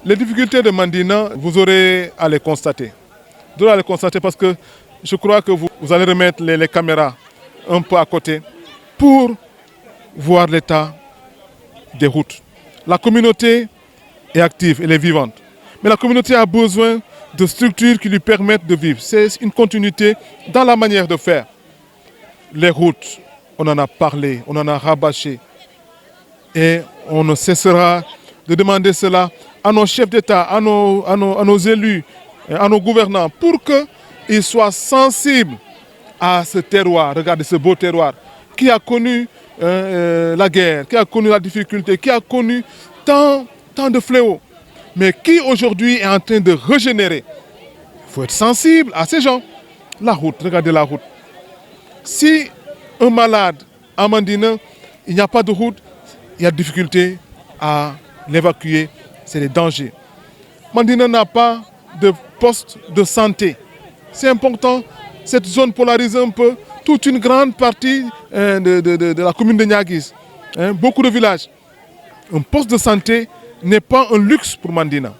Les difficultés de Mandina, vous aurez à les constater. Vous aurez à les constater parce que je crois que vous allez remettre les caméras un peu à côté pour voir l'état des routes. La communauté est active, elle est vivante. Mais la communauté a besoin de structures qui lui permettent de vivre. C'est une continuité dans la manière de faire. Les routes, on en a parlé, on en a rabâché. Et on ne cessera de demander cela à nos chefs d'État, à nos élus, à nos gouvernants, pour qu'ils soient sensibles à ce terroir. Regardez ce beau terroir qui a connu la guerre, qui a connu la difficulté, qui a connu tant de fléaux, mais qui aujourd'hui est en train de régénérer. Il faut être sensible à ces gens. La route, regardez la route. Si un malade à Mandina, il n'y a pas de route, il y a difficulté à l'évacuer, c'est des dangers. Mandina n'a pas de poste de santé. C'est important, cette zone polarise un peu toute une grande partie de la commune de Niaguis. Beaucoup de villages. Un poste de santé n'est pas un luxe pour Mandina.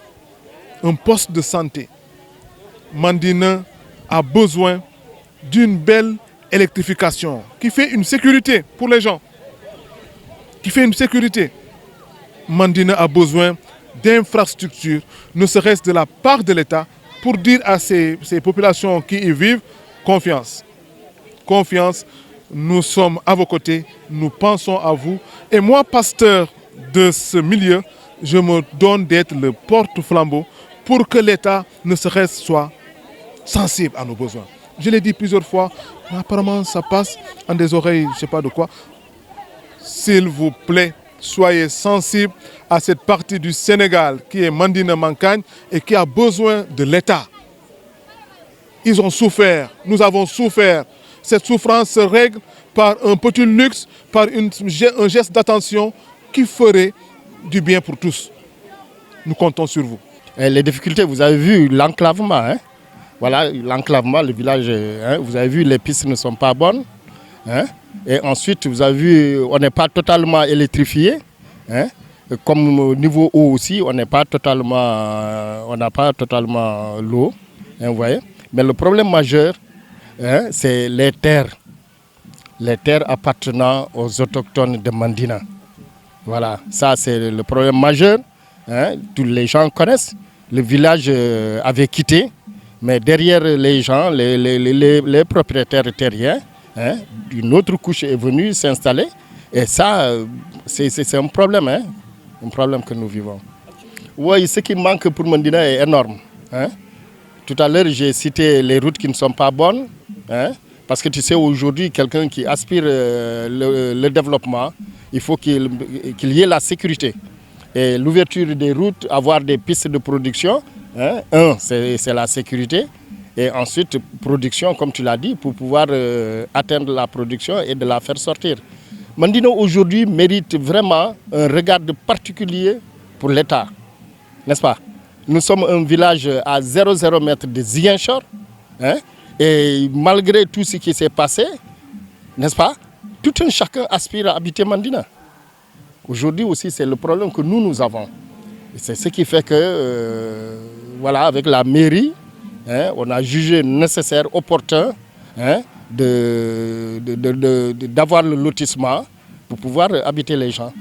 Un poste de santé. Mandina a besoin d'une belle électrification qui fait une sécurité pour les gens. Qui fait une sécurité. Mandina a besoin d'infrastructures, ne serait-ce de la part de l'État, pour dire à ces populations qui y vivent, confiance. Confiance, nous sommes à vos côtés, nous pensons à vous. Et moi, pasteur de ce milieu, je me donne d'être le porte-flambeau pour que l'État, ne serait-ce soit sensible à nos besoins. Je l'ai dit plusieurs fois, apparemment ça passe en des oreilles, je ne sais pas de quoi. S'il vous plaît, soyez sensibles à cette partie du Sénégal qui est Mandina Mankagne et qui a besoin de l'État. Ils ont souffert, nous avons souffert. Cette souffrance se règle par un petit luxe, par un geste d'attention qui ferait du bien pour tous. Nous comptons sur vous. Et les difficultés, vous avez vu l'enclavement. Voilà, l'enclavement, le village, vous avez vu, les pistes ne sont pas bonnes. Et ensuite, vous avez vu, on n'est pas totalement électrifié. Comme au niveau eau aussi, on n'a pas totalement l'eau. Vous voyez. Mais le problème majeur, c'est les terres. Les terres appartenant aux autochtones de Mandina. Voilà, ça c'est le problème majeur. Tous les gens connaissent. Le village avait quitté. Mais derrière les gens, les propriétaires terriens, une autre couche est venue s'installer. Et ça, c'est un problème, un problème que nous vivons. Oui, ce qui manque pour Mandina est énorme. Tout à l'heure, j'ai cité les routes qui ne sont pas bonnes. Parce que tu sais, aujourd'hui, quelqu'un qui aspire le développement, il faut qu'il y ait la sécurité. Et l'ouverture des routes, avoir des pistes de production, c'est la sécurité. Et ensuite, production, comme tu l'as dit, pour pouvoir atteindre la production et de la faire sortir. Mandina aujourd'hui mérite vraiment un regard particulier pour l'État, n'est-ce pas? Nous sommes un village à 0,0 mètre de Ziguinchor, et malgré tout ce qui s'est passé, n'est-ce pas? Tout un chacun aspire à habiter Mandina. Aujourd'hui aussi, c'est le problème que nous avons. Et c'est ce qui fait que, voilà, avec la mairie, on a jugé nécessaire, opportun, d'avoir le lotissement pour pouvoir habiter les gens.